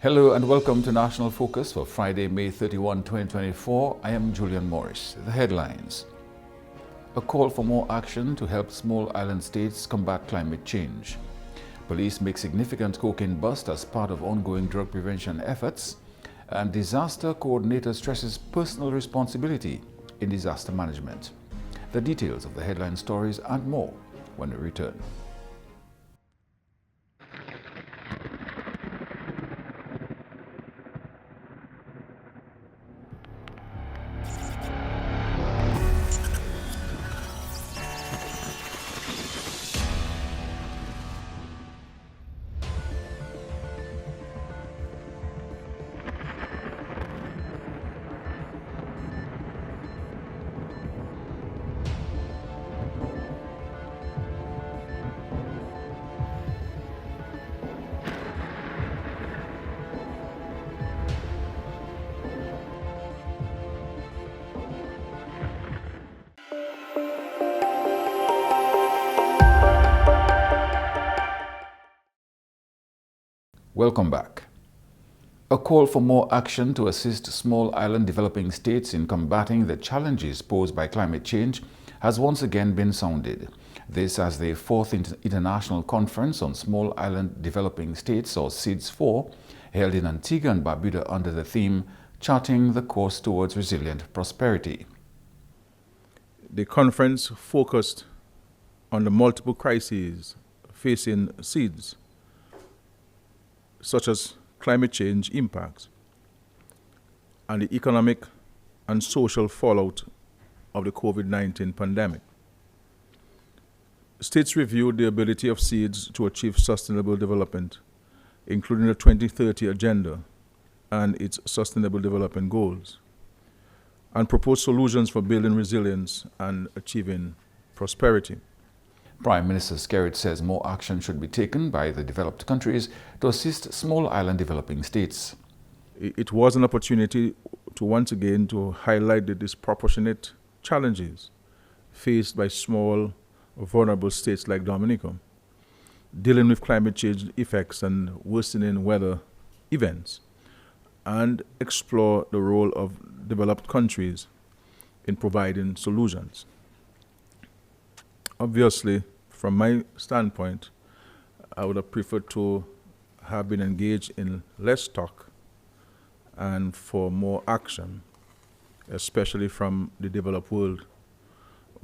Hello and welcome to National Focus for Friday, May 31, 2024. I am Julian Morris. The headlines. A call for more action to help small island states combat climate change. Police make significant cocaine bust as part of ongoing drug prevention efforts. And disaster coordinator stresses personal responsibility in disaster management. The details of the headline stories and more when we return. Welcome back. A call for more action to assist small island developing states in combating the challenges posed by climate change has once again been sounded. This as the 4th International Conference on Small Island Developing States, or SIDS-4, held in Antigua and Barbuda under the theme Charting the Course Towards Resilient Prosperity. The conference focused on the multiple crises facing SIDS, such as climate change impacts and the economic and social fallout of the COVID-19 pandemic. States reviewed the ability of SIDS to achieve sustainable development, including the 2030 Agenda and its Sustainable Development Goals, and proposed solutions for building resilience and achieving prosperity. Prime Minister Skerrit says more action should be taken by the developed countries to assist small island developing states. It was an opportunity to once again to highlight the disproportionate challenges faced by small, vulnerable states like Dominica, dealing with climate change effects and worsening weather events, and explore the role of developed countries in providing solutions. Obviously, from my standpoint, I would have preferred to have been engaged in less talk and for more action, especially from the developed world,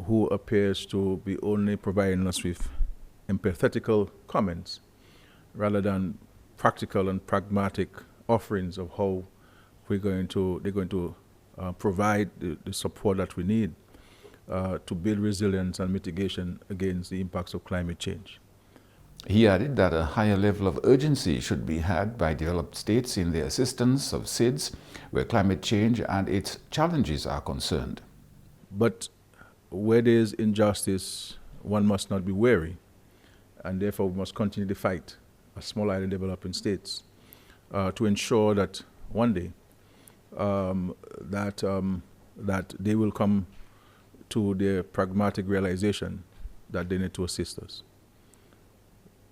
who appears to be only providing us with empathetical comments rather than practical and pragmatic offerings of how they're going to provide the support that we need to build resilience and mitigation against the impacts of climate change. He added that a higher level of urgency should be had by developed states in the assistance of SIDS where climate change and its challenges are concerned. But where there is injustice, one must not be weary, and therefore we must continue the fight as small island developing states to ensure that one day that they will come to their pragmatic realization that they need to assist us.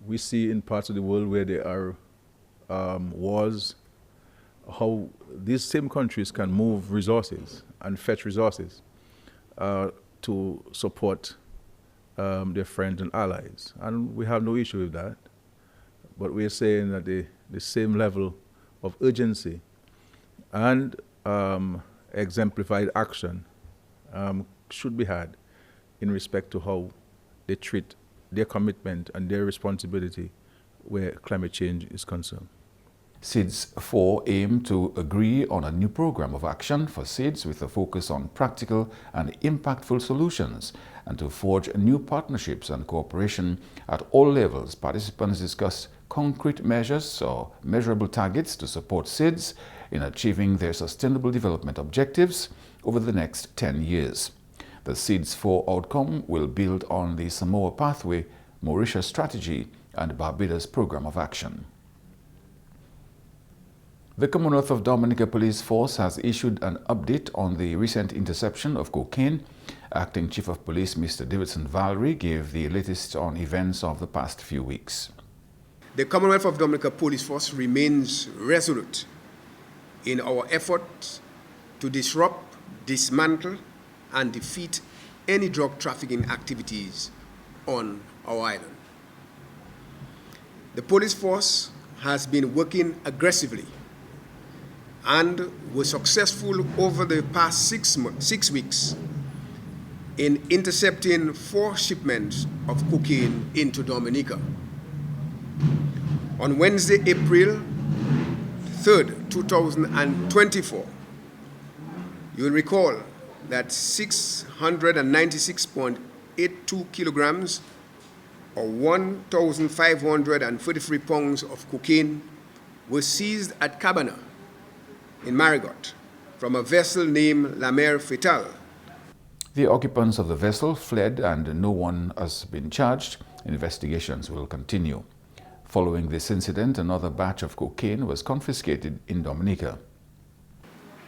We see in parts of the world where there are wars, how these same countries can move resources and fetch resources to support their friends and allies. And we have no issue with that. But we're saying that the same level of urgency and exemplified action should be had in respect to how they treat their commitment and their responsibility where climate change is concerned. SIDS-4 aim to agree on a new program of action for SIDS with a focus on practical and impactful solutions and to forge new partnerships and cooperation at all levels. Participants discuss concrete measures or measurable targets to support SIDS in achieving their sustainable development objectives over the next 10 years. The SIDS-4 outcome will build on the Samoa Pathway, Mauritius Strategy, and Barbuda's Program of Action. The Commonwealth of Dominica Police Force has issued an update on the recent interception of cocaine. Acting Chief of Police Mr. Davidson Valerie gave the latest on events of the past few weeks. The Commonwealth of Dominica Police Force remains resolute in our effort to disrupt, dismantle, and defeat any drug trafficking activities on our island. The police force has been working aggressively and was successful over the past 6 weeks in intercepting 4 shipments of cocaine into Dominica. On Wednesday, April 3rd, 2024, you will recall that 696.82 kilograms or 1,533 pounds of cocaine were seized at Cabana in Marigot from a vessel named La Mer Fatale. The occupants of the vessel fled and no one has been charged. Investigations will continue. Following this incident, another batch of cocaine was confiscated in Dominica.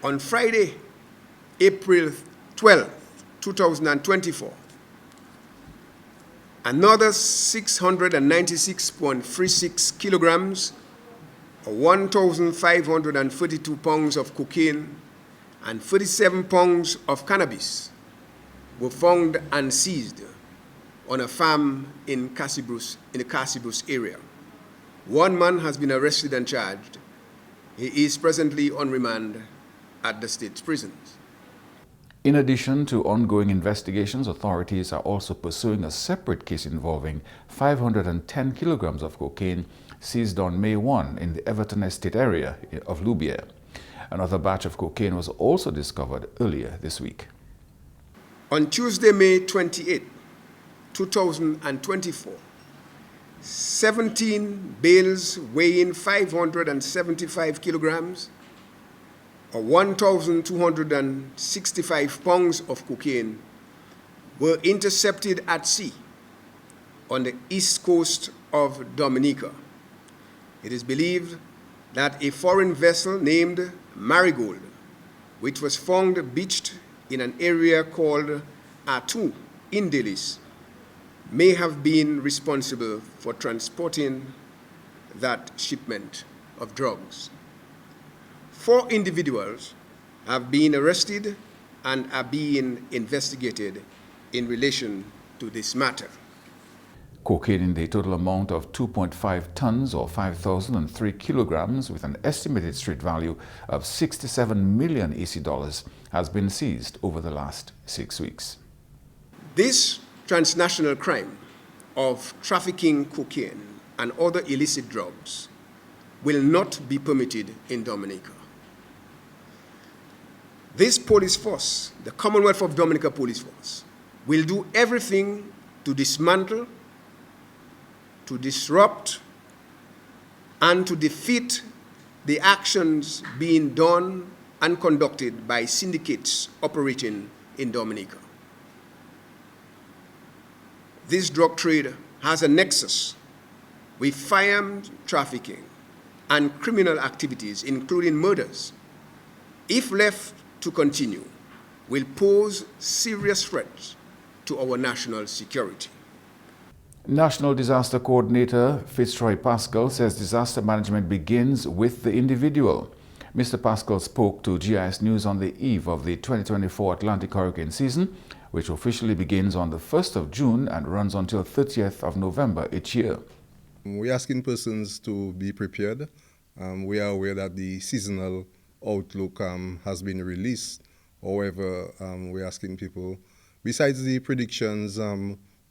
On Friday, April 12, 2024, another 696.36 kilograms or 1,532 pounds of cocaine and 37 pounds of cannabis were found and seized on a farm in the Casibus area. One man has been arrested and charged. He is presently on remand at the state prisons. In addition to ongoing investigations, authorities are also pursuing a separate case involving 510 kilograms of cocaine seized on May 1 in the Everton Estate area of Loubier. Another batch of cocaine was also discovered earlier this week. On Tuesday, May 28, 2024, 17 bales weighing 575 kilograms or 1,265 pounds of cocaine were intercepted at sea on the east coast of Dominica. It is believed that a foreign vessel named Marigold, which was found beached in an area called Atu in Delis, may have been responsible for transporting that shipment of drugs. 4 individuals have been arrested and are being investigated in relation to this matter. Cocaine in the total amount of 2.5 tons or 5,003 kilograms with an estimated street value of 67 million AC dollars has been seized over the last 6 weeks. This transnational crime of trafficking cocaine and other illicit drugs will not be permitted in Dominica. This police force, the Commonwealth of Dominica Police Force, will do everything to dismantle, to disrupt, and to defeat the actions being done and conducted by syndicates operating in Dominica. This drug trade has a nexus with firearms trafficking and criminal activities, including murders. If left to continue, will pose serious threats to our national security. National Disaster Coordinator Fitzroy Pascal says disaster management begins with the individual. Mr. Pascal spoke to GIS News on the eve of the 2024 Atlantic hurricane season, which officially begins on the 1st of June and runs until 30th of November each year. We're asking persons to be prepared. We are aware that the seasonal outlook has been released. However, we're asking people, besides the predictions,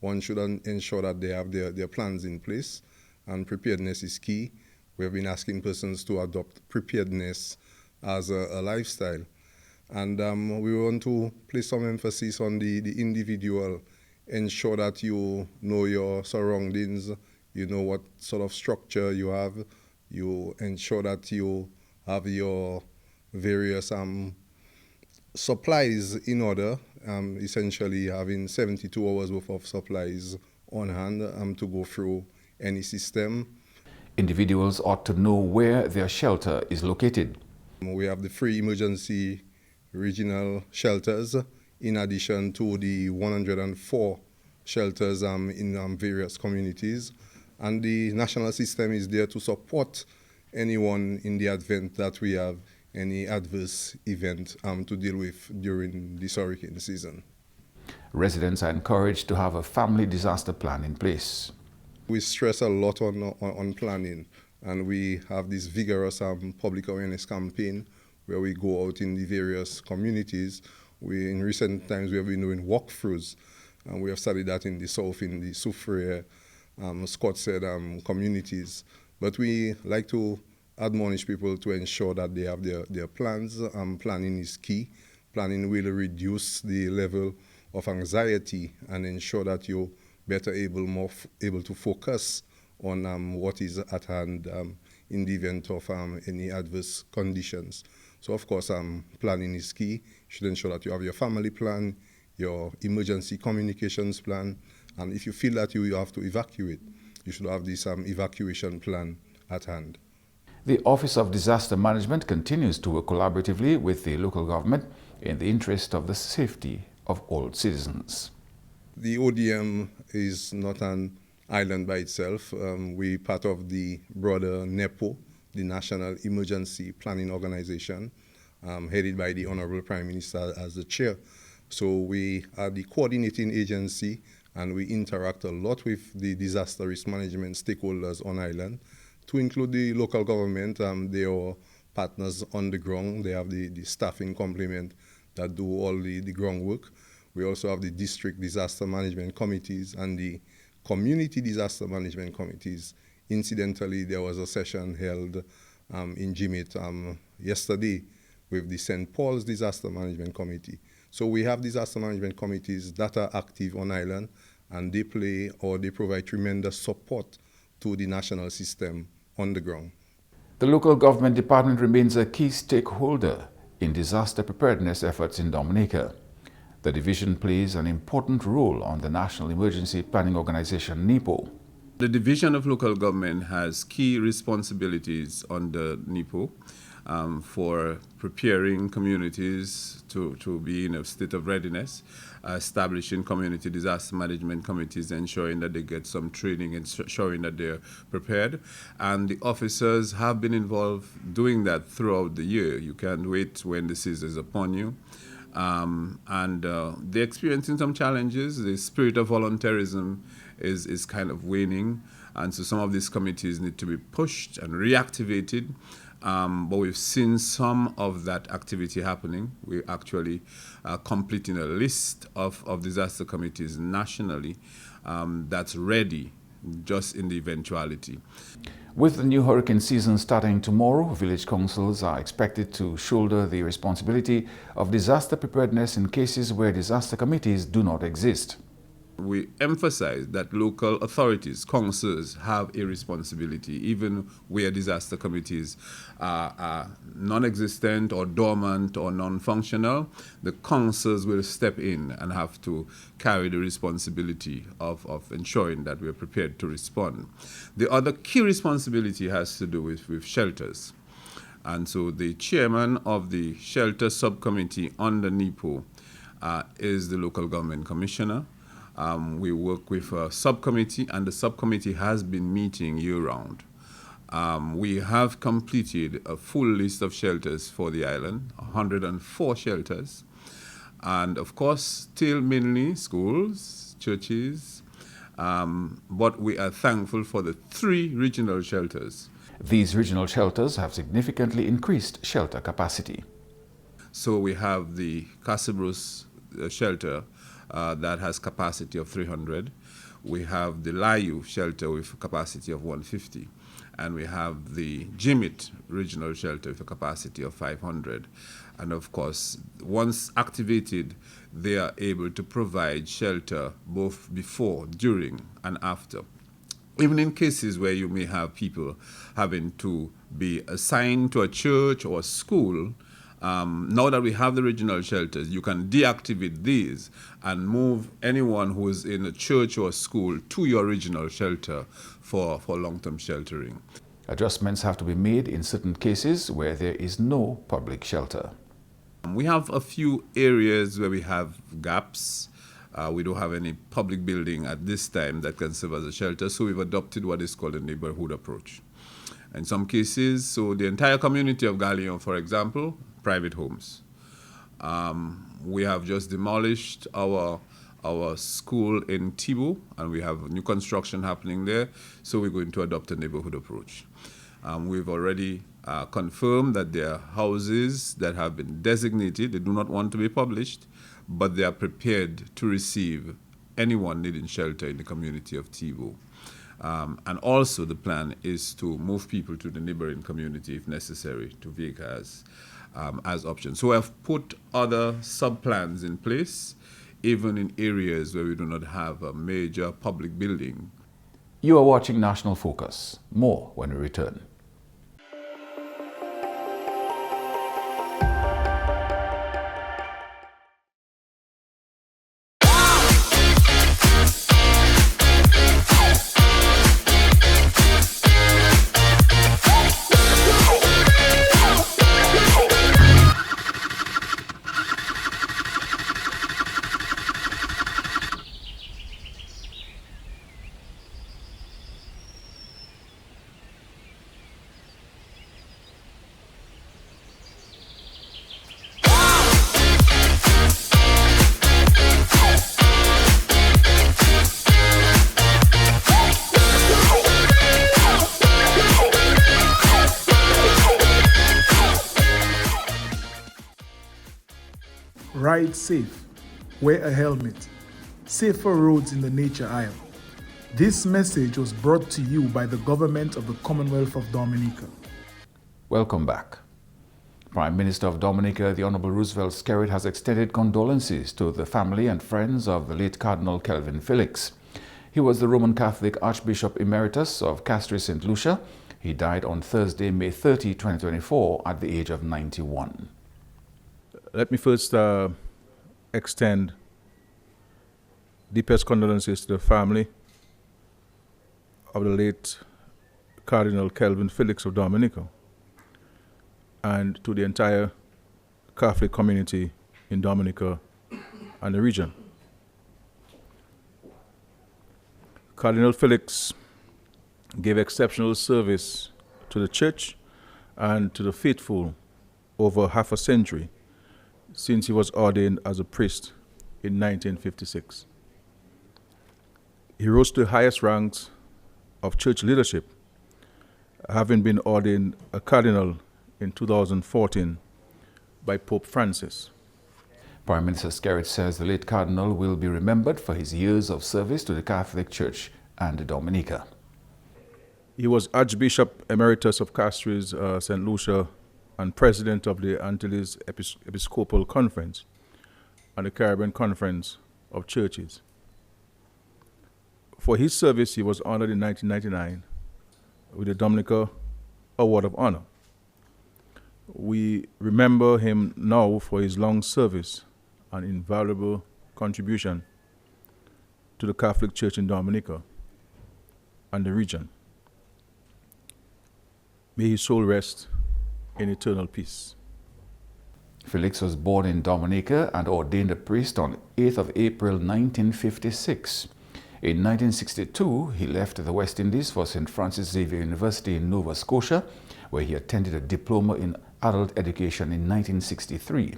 one should ensure that they have their plans in place, and preparedness is key. We have been asking persons to adopt preparedness as a lifestyle. And we want to place some emphasis on the individual. Ensure that you know your surroundings, you know what sort of structure you have, you ensure that you have your various supplies in order, essentially having 72 hours worth of supplies on hand to go through any system. Individuals ought to know where their shelter is located. We have the free emergency regional shelters, in addition to the 104 shelters in various communities. And the national system is there to support anyone in the event that we have any adverse event to deal with during this hurricane season. Residents are encouraged to have a family disaster plan in place. We stress a lot on planning, and we have this vigorous public awareness campaign where we go out in the various communities. In recent times, we have been doing walkthroughs, and we have studied that in the south, in the Soufriere, Scottshead communities. But we like to admonish people to ensure that they have their plans. Planning is key. Planning will reduce the level of anxiety and ensure that you're better able to focus on what is at hand in the event of any adverse conditions. So of course, planning is key. You should ensure that you have your family plan, your emergency communications plan, and if you feel that you have to evacuate, you should have this evacuation plan at hand. The Office of Disaster Management continues to work collaboratively with the local government in the interest of the safety of all citizens. The ODM is not an island by itself. We're part of the broader NEPO, the National Emergency Planning Organization, headed by the Honorable Prime Minister as the chair. So we are the coordinating agency, and we interact a lot with the disaster risk management stakeholders on island, to include the local government. They are partners on the ground. They have the staffing complement that do all the groundwork. We also have the district disaster management committees and the community disaster management committees. Incidentally, there was a session held in Jimit yesterday with the St. Paul's Disaster Management Committee. So we have disaster management committees that are active on island, and they provide tremendous support to the national system on the ground. The local government department remains a key stakeholder in disaster preparedness efforts in Dominica. The division plays an important role on the National Emergency Planning Organization, NEPO. The Division of Local Government has key responsibilities under NEPO for preparing communities to be in a state of readiness, establishing community disaster management committees, ensuring that they get some training, ensuring that they're prepared. And the officers have been involved doing that throughout the year. You can't wait when the season is upon you. They're experiencing some challenges. The spirit of volunteerism is kind of waning, and so some of these committees need to be pushed and reactivated. But we've seen some of that activity happening. We're actually completing a list of disaster committees nationally that's ready just in the eventuality. With the new hurricane season starting tomorrow, village councils are expected to shoulder the responsibility of disaster preparedness in cases where disaster committees do not exist. We emphasize that local authorities, councils, have a responsibility, even where disaster committees are non-existent or dormant or non-functional. The councils will step in and have to carry the responsibility of ensuring that we are prepared to respond. The other key responsibility has to do with shelters. And so the chairman of the shelter subcommittee under NEPO is the local government commissioner. We work with a subcommittee, and the subcommittee has been meeting year-round. We have completed a full list of shelters for the island, 104 shelters. And of course, still mainly schools, churches, but we are thankful for the 3 regional shelters. These regional shelters have significantly increased shelter capacity. So we have the Casabros shelter, that has capacity of 300. We have the Layu shelter with a capacity of 150. And we have the Jimit regional shelter with a capacity of 500. And of course, once activated, they are able to provide shelter both before, during, and after. Even in cases where you may have people having to be assigned to a church or a school, now that we have the regional shelters, you can deactivate these and move anyone who is in a church or a school to your regional shelter for long-term sheltering. Adjustments have to be made in certain cases where there is no public shelter. We have a few areas where we have gaps. We don't have any public building at this time that can serve as a shelter, so we've adopted what is called a neighborhood approach. In some cases, so the entire community of Galion, for example, private homes. We have just demolished our school in Tibu, and we have new construction happening there, so we're going to adopt a neighborhood approach. We've already confirmed that there are houses that have been designated. They do not want to be published, but they are prepared to receive anyone needing shelter in the community of Tibu. And also the plan is to move people to the neighboring community if necessary, to Vega as options. So we have put other sub-plans in place, even in areas where we do not have a major public building. You are watching National Focus. More when we return. Ride safe, wear a helmet, safer roads in the nature aisle. This message was brought to you by the government of the Commonwealth of Dominica. Welcome back. Prime Minister of Dominica, the Honorable Roosevelt Skerrit, has extended condolences to the family and friends of the late Cardinal Kelvin Felix. He was the Roman Catholic Archbishop Emeritus of Castries St. Lucia. He died on Thursday, May 30, 2024, at the age of 91. Let me first extend deepest condolences to the family of the late Cardinal Kelvin Felix of Dominica and to the entire Catholic community in Dominica and the region. Cardinal Felix gave exceptional service to the Church and to the faithful over half a century since he was ordained as a priest in 1956. He rose to the highest ranks of church leadership, having been ordained a cardinal in 2014 by Pope Francis. Prime Minister Skerrit says the late Cardinal will be remembered for his years of service to the Catholic Church and Dominica. He was Archbishop Emeritus of Castries St. Lucia and President of the Antilles Episcopal Conference and the Caribbean Conference of Churches. For his service, he was honored in 1999 with the Dominica Award of Honor. We remember him now for his long service and invaluable contribution to the Catholic Church in Dominica and the region. May his soul rest in eternal peace. Felix was born in Dominica and ordained a priest on 8th of April 1956. In 1962, he left the West Indies for St. Francis Xavier University in Nova Scotia, where he attended a diploma in adult education in 1963.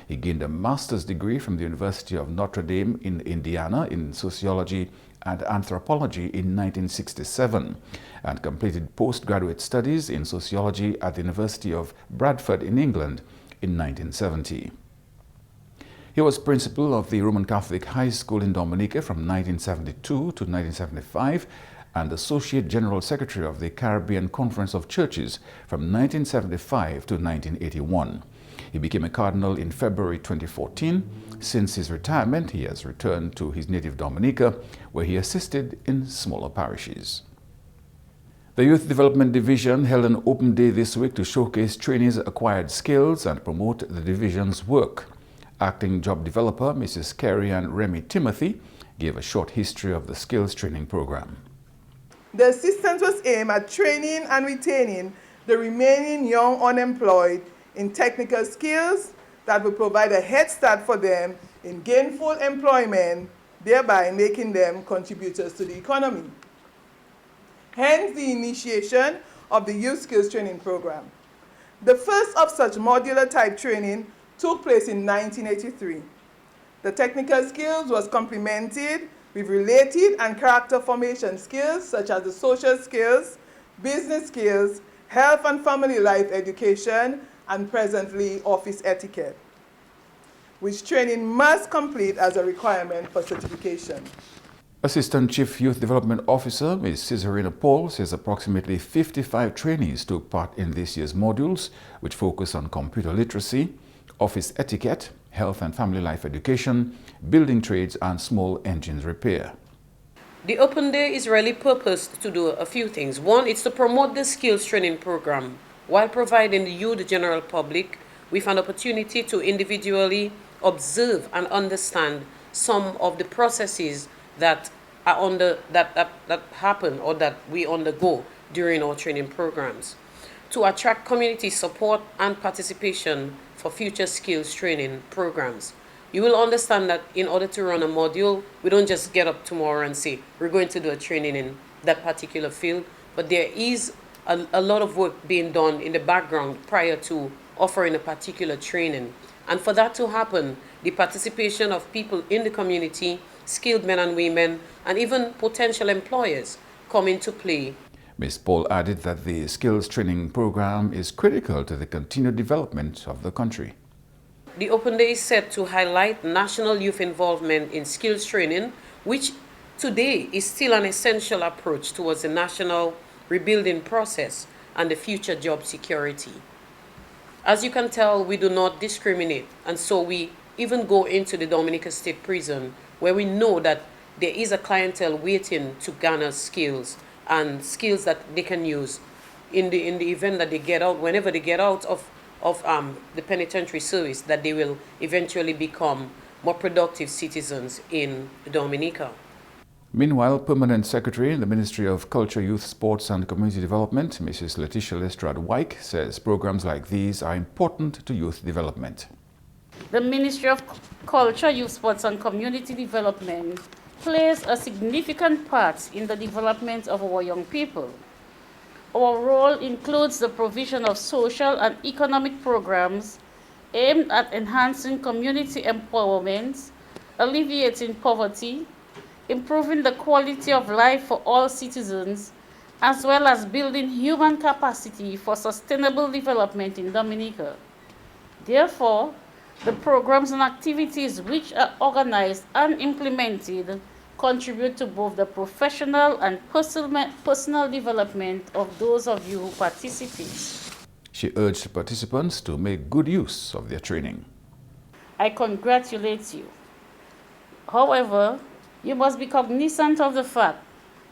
He gained a master's degree from the University of Notre Dame in Indiana in sociology and anthropology in 1967 and completed postgraduate studies in sociology at the University of Bradford in England in 1970. He was principal of the Roman Catholic High School in Dominica from 1972 to 1975 and Associate General Secretary of the Caribbean Conference of Churches from 1975 to 1981. He became a cardinal in February 2014. Since his retirement, he has returned to his native Dominica, where he assisted in smaller parishes. The Youth Development Division held an open day this week to showcase trainees' acquired skills and promote the division's work. Acting job developer Mrs. Carrie and Remy Timothy gave a short history of the skills training program. The assistance was aimed at training and retaining the remaining young unemployed in technical skills that will provide a head start for them in gainful employment thereby making them contributors to the economy. Hence the initiation of the Youth Skills Training Program. The first of such modular type training took place in 1983. The technical skills was complemented with related and character formation skills such as the social skills, business skills, health and family life education, and presently office etiquette, which training must complete as a requirement for certification. Assistant Chief Youth Development Officer Ms. Cesarina Paul says approximately 55 trainees took part in this year's modules, which focus on computer literacy, office etiquette, health and family life education, building trades, and small engines repair. The Open Day is really purposed to do a few things. One, it's to promote the skills training program while providing the youth, the general public, with an opportunity to individually observe and understand some of the processes that are that happen or that we undergo during our training programs, to attract community support and participation for future skills training programs. You will understand that in order to run a module, we don't just get up tomorrow and say, we're going to do a training in that particular field, but there is a lot of work being done in the background prior to offering a particular training. And for that to happen, the participation of people in the community, skilled men and women, and even potential employers come into play. Ms. Paul added that the skills training program is critical to the continued development of the country. The Open Day is set to highlight national youth involvement in skills training, which today is still an essential approach towards the national rebuilding process and the future job security. As you can tell, we do not discriminate, and so we even go into the Dominica State Prison, where we know that there is a clientele waiting to garner skills and skills that they can use in the event that they get out, whenever they get out of the penitentiary service, that they will eventually become more productive citizens in Dominica. Meanwhile, Permanent Secretary in the Ministry of Culture, Youth, Sports and Community Development, Mrs. Letitia Lestrade-Wyke, says programs like these are important to youth development. The Ministry of Culture, Youth, Sports and Community Development plays a significant part in the development of our young people. Our role includes the provision of social and economic programs aimed at enhancing community empowerment, alleviating poverty, improving the quality of life for all citizens, as well as building human capacity for sustainable development in Dominica. Therefore, the programs and activities which are organized and implemented contribute to both the professional and personal development of those of you who participate. She urged participants to make good use of their training. I congratulate you. However, you must be cognizant of the fact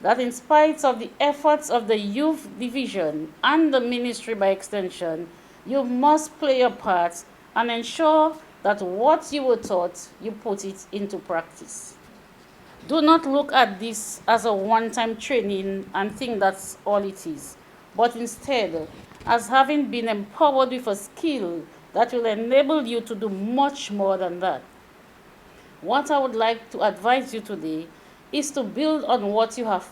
that in spite of the efforts of the Youth Division and the Ministry by extension, you must play your part and ensure that what you were taught, you put it into practice. Do not look at this as a one-time training and think that's all it is, but instead as having been empowered with a skill that will enable you to do much more than that. What I would like to advise you today is to build on what you have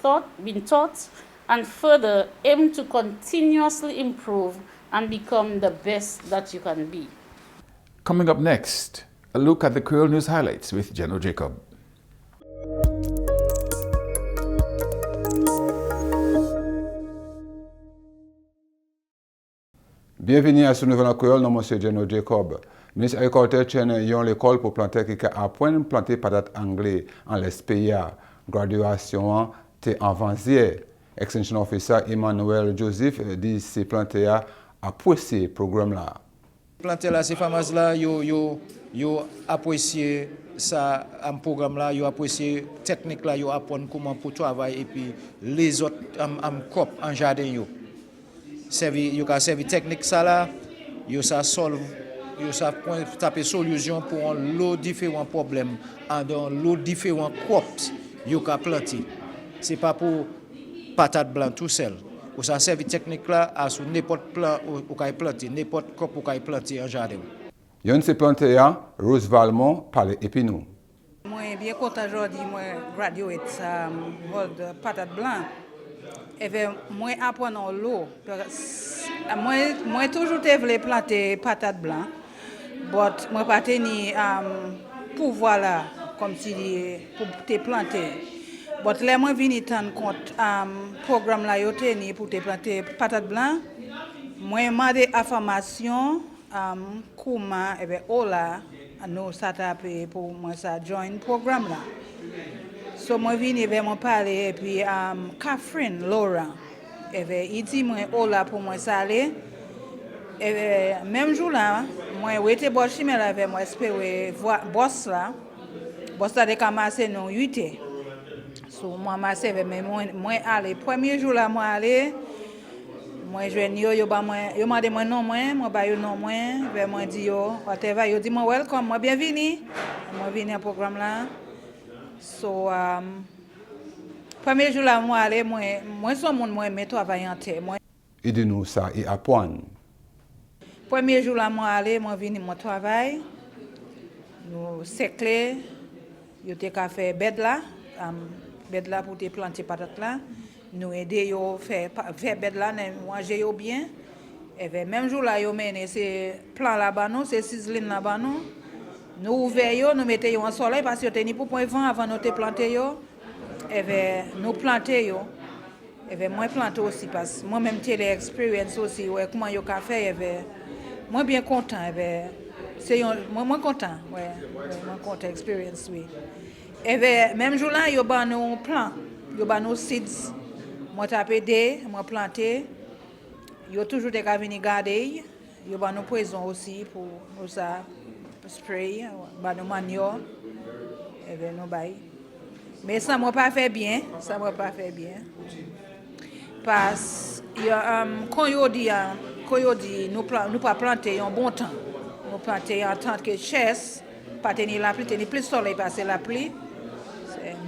been taught, and further aim to continuously improve and become the best that you can be. Coming up next, a look at the Creole News highlights with Jeno Jacob. Bienvenue à ce nouvel Creole, nom monsieur Jeno Jacob. Ministre agriculture tiene yon l'école pour planter qui a point planté patate anglais en l'SPA. Graduation te avancée. Extension officer Emmanuel Joseph dit c'est planté à apprécier programme là. Planter là ces fameuses là yo apprécier ça un programme là, yo apprécier technique là, yo apprendre comment pour travailler et puis les autres crop en jardin yo. Yo ka servi technique ça là, yo ça solve, yo ça taper solution pour un lot différents problèmes dans lot différents crops yo ka planter. C'est pas pour patate blanc tout seul. Ou ça servi technique là à sur n'importe plant ou ka planter, n'importe crop ou ka planter en jardin. Yon se planté à Rose Valmont par les épinous. Moi bien content aujourd'hui, moi, graduate, hold patate blanc. Et bien, moi, apprendre l'eau. Moi, toujours voulu planter patate blanc. Mais moi, pas tenu pouvoir là, comme si pour te planter. Mais là, moi, venu tant compte programme là, yo tenu pour te planter patate blanc. Moi, demandé information, comment, et bien, là, nous, ça t'a pour moi, ça join programme là. So, moi, venu vers mon parler, et puis, Catherine, Laura, et bien, il dit, moi, là, pour moi, ça aller. Et même jour là, moi, j'étais bon chimé là avec moi, espérer voir boss là. Boss là, de commencer non 8 heures. So, moi, massé avec moi, aller. Premier jour là, moi, aller. Moi, je viens, yo m'a dit, moi, non, moi, bah, yo, non, moi, vers moi, dit, yo, whatever, yo, dit, moi, welcome, moi, bienvenue. Moi, venu au programme là. So, premier jour là, moi, aller, moi, son monde, moi, mais travailler en terre. Il dit nous ça, et apprendre. Premier jour là, moi aller, moi venu mon travail. Nous sécler, yo te ka faire bed là pour te planter patate là. Nous aider yo faire bed là, manger yo bien. Et même jour là yo mené c'est plan là-bas non, c'est sizzling là-bas non. Nous ouvert yo, nous mettez yo en soleil parce que teni pour point vent avant nous te planter yo. Et nous planter yo. Et moi planter aussi parce moi même j'ai l'expérience aussi ouais comment yo ka faire moi bien content c'est moi content ouais moi content experience oui et même jour là yo ba nous plan yo ba nous seeds moi taper des moi planter yo toujours des ka venir garder yo ba nous poison aussi pour ça spray ba nous manioc et nous bail mais ça moi pas fait bien parce quand yo dit nous pas planter en bon temps. Nous planter en tant que chaise, pas tenir la pluie, tenir plus soleil passer la pluie.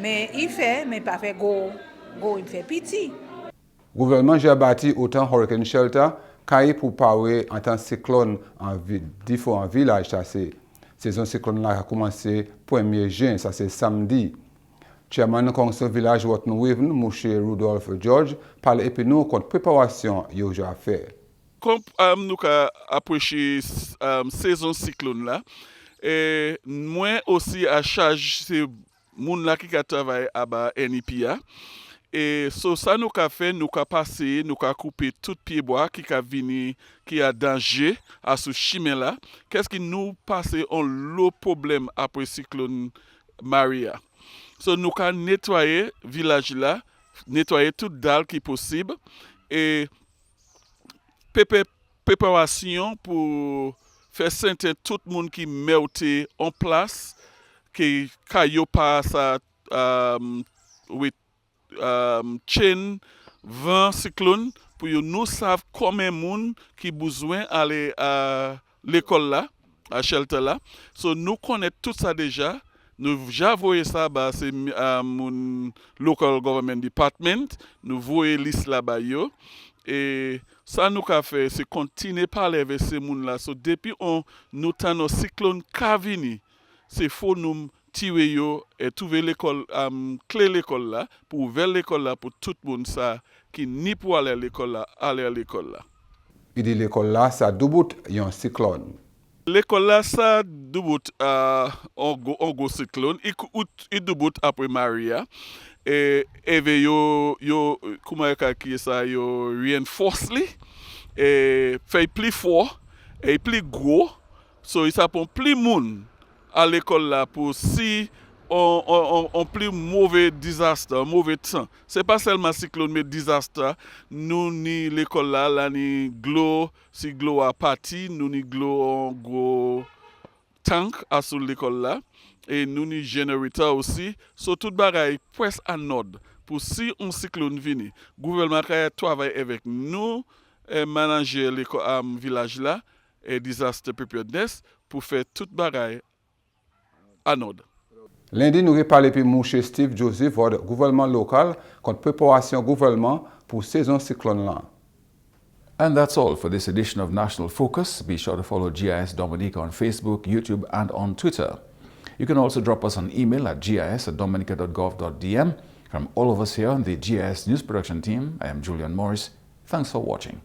Mais il fait, mais pas fait go, il fait petit. Le gouvernement a bâti autant hurricane shelter qu'aille pour parer en tant que cyclone en différents villages. Saison cyclone là a commencé 1er juin, ça c'est samedi. Chairman du conseil village Wattenweven, Mouche Rudolph George, parle et puis nous contre préparation yo à faire. Comme nous avons approché saison cyclone là, et moi aussi à charge ces gens là qui travaillent à NIPA. Et ça nous a fait, nous a passé, nous a coupé tout pied bois qui a venu, qui a danger à ce chemin là. Qu'est-ce qui nous passe en l'eau problème après cyclone Maria? So nous avons nettoyé le village là, nettoyé toute dalle qui est possible et préparation pour faire sentir tout le monde qui met en place, qui caillou pas ça chaîne, vent, cyclone, pour nous savent combien de monde qui besoin aller à l'école là, à shelter là. So nous connaissons tout ça déjà. Nous avons ça, c'est mon local government department. Nous voyons liste là-bas. Et ça nous a fait, c'est continuer à parler avec ces gens-là. So, depuis nous avons un cyclone qui c'est faut nous tirer et trouver l'école, clé l'école là, pour ouvrir l'école là pour tout le monde ça, qui ni pour aller à l'école là, aller à l'école là. Il dit l'école là, ça double un cyclone. L'école là, ça double un gros cyclone. Il double après Maria. Et comment ça, yo reinforce li, et fait plus fort, et plus gros. So, il s'appelle plus moun à l'école là pour si on plus mauvais désastre, mauvais temps. C'est pas seulement cyclone, mais désastre. Nous, ni l'école là, ni glo, si glo a parti, nous ni glo en gros tank à sur l'école là. Et nous ni générateur aussi. So, tout bagaille presque en ordre. Pour si un cyclone vient, le gouvernement travaille avec nous, manager le village là, et disaster preparedness, pour faire tout bagaille en ordre. Lundi, nous avons parlé de M. Steve Joseph, du gouvernement local, contre préparation gouvernement pour saison cyclone là. And that's all for this edition of National Focus. Be sure to follow GIS Dominica on Facebook, YouTube, and on Twitter. You can also drop us an email at gis@dominica.gov.dm. From all of us here on the GIS News Production team, I am Julian Morris. Thanks for watching.